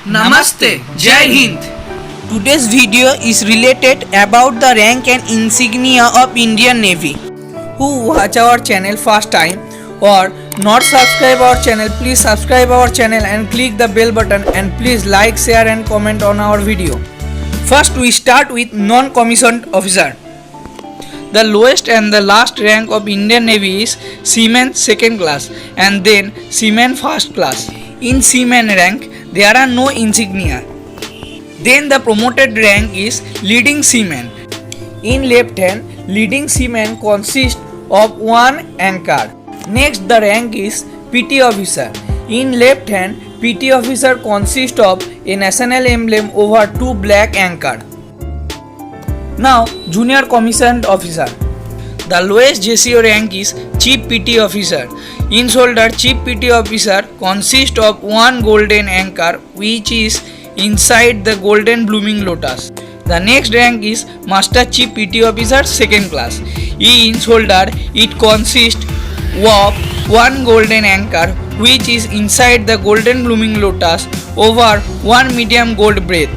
Namaste, Jai Hind. Today's video is related about the rank and insignia of Indian Navy. Who watch our channel first time or not subscribe our channel, please subscribe our channel and click the bell button, and please like, share and comment on our video. First we start with non-commissioned officer. The lowest and the last rank of Indian Navy is Seaman second class and then Seaman first class. In Seaman rank there are no insignia. Then the promoted rank is leading seaman. In lieutenant, leading seaman consists of one anchor. Next the rank is PT officer. In lieutenant, PT officer consists of a national emblem over two black anchor. Now junior commissioned officer. The lowest JCO rank is Chief PT officer. In soldier, Chief PT officer consists of one golden anchor which is inside the golden blooming lotus. The next rank is Master Chief PT officer second class. In soldier, it consists of one golden anchor which is inside the golden blooming lotus over one medium gold braid.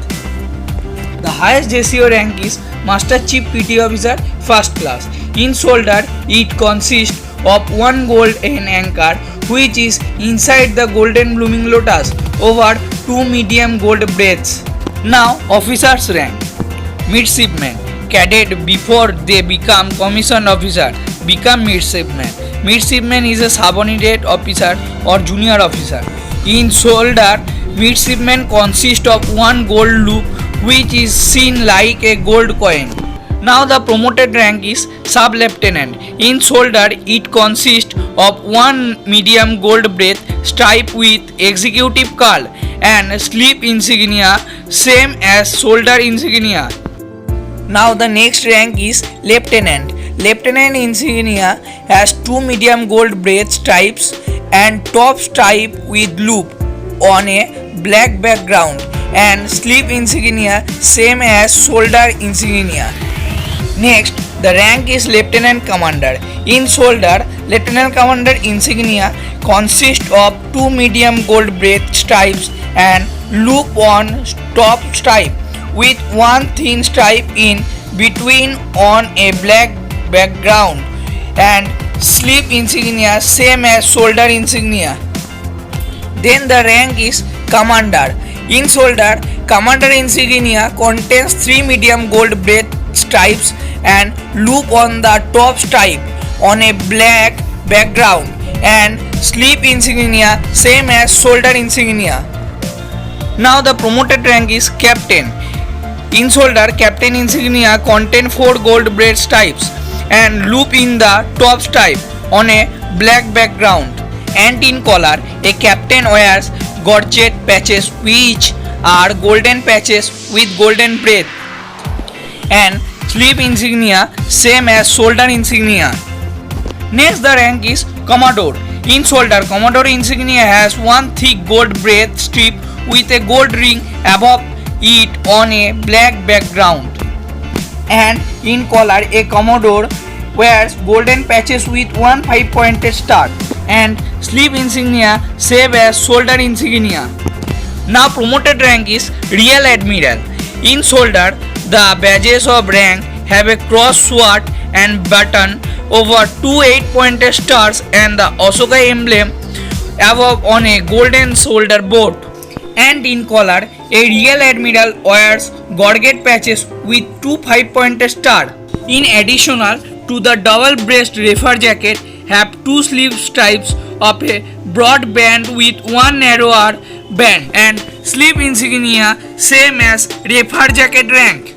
The highest JCO rank is Master Chief PT officer first class. In soldier, it consists of one golden anchor which is inside the golden blooming lotus over two medium gold braids. Now officers rank. Midshipman, cadet before they become commissioned officer become midshipman. Midshipman is a subordinate officer or junior officer. In soldier, midshipman consists of one gold loop which is seen like a gold coin. Now the promoted rank is sub-lieutenant. In soldier, it consists of one medium gold braid stripe with executive curl and sleeve insignia same as soldier insignia. Now the next rank is lieutenant. Lieutenant insignia has two medium gold braid stripes and top stripe with loop on a black background and sleeve insignia same as soldier insignia. Next, the rank is Lieutenant Commander. In soldier, Lieutenant Commander insignia consists of two medium gold braid stripes and loop on top stripe with one thin stripe in between on a black background and sleeve insignia same as soldier insignia. Then the rank is Commander. In soldier, Commander insignia contains three medium gold braid stripes and loop on the top stripe on a black background and sleeve insignia same as soldier insignia. Now the promoted rank is captain. In soldier, captain insignia contain four gold braid stripes and loop in the top stripe on a black background, and in collar a captain wears gorget patches which are golden patches with golden braid and sleeve insignia same as soldier insignia. Next the rank is Commodore. In soldier, Commodore insignia has one thick gold braid strip with a gold ring above it on a black background, and in collar a Commodore wears golden patches with one 5-pointed star and sleeve insignia same as soldier insignia. Now promoted rank is Rear Admiral. In soldier, the badges of rank have a cross sword and button over two 8-pointed stars and the Ashoka emblem above on a golden shoulder board, and in collar a Rear Admiral wears gorget patches with two 5-pointed stars. In additional to the double breast reefer jacket have two sleeve stripes of a broad band with one narrower band and sleeve insignia same as reefer jacket rank.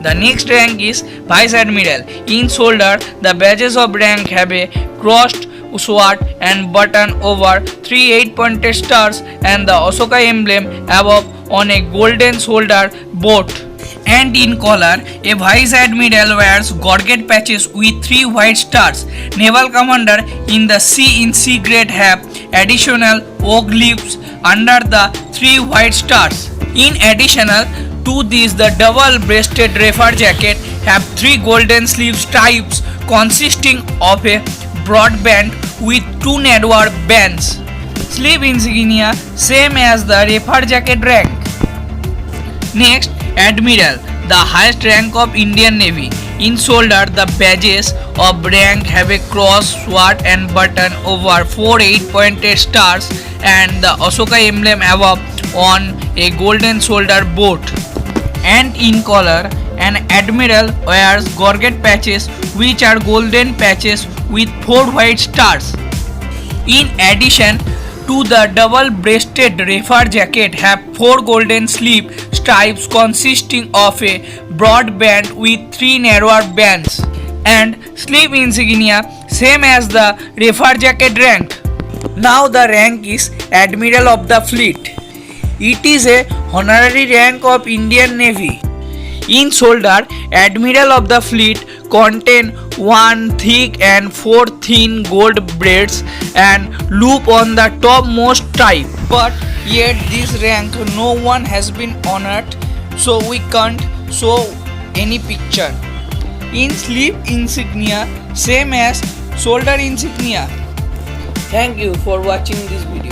The next rank is Vice Admiral. In soldier, the badges of rank have a crossed sword and button over three 8-pointed stars and the Ashoka emblem above on a golden shoulder board, and in collar a Vice Admiral wears gorget patches with three white stars. Naval commander in the sea in sea grade have additional oak leaves under the three white stars. In additional to this, the double-breasted reefer jacket have three golden sleeve stripes consisting of a broad band with two narrower bands. Sleeve insignia same as the Raider jacket rank. Next, Admiral, the highest rank of Indian Navy. In shoulder, the badges of rank have a cross, sword and button over 4 8-pointed stars and the Ashoka emblem above on a golden shoulder boat. And in collar, an admiral wears gorget patches which are golden patches with 4 white stars. In addition to the double-breasted Raider jacket have 4 golden sleeve stripes consisting of a broad band with 3 narrower bands and sleeve insignia same as the Raider jacket rank. Now the rank is Admiral of the Fleet. It is a honorary rank of Indian Navy. In shoulder, Admiral of the Fleet contain 1 thick and 4 thin gold braids and loop on the topmost type. But yet this rank no one has been honored, so we can't show any picture. In sleeve insignia same as shoulder insignia. Thank you for watching this video.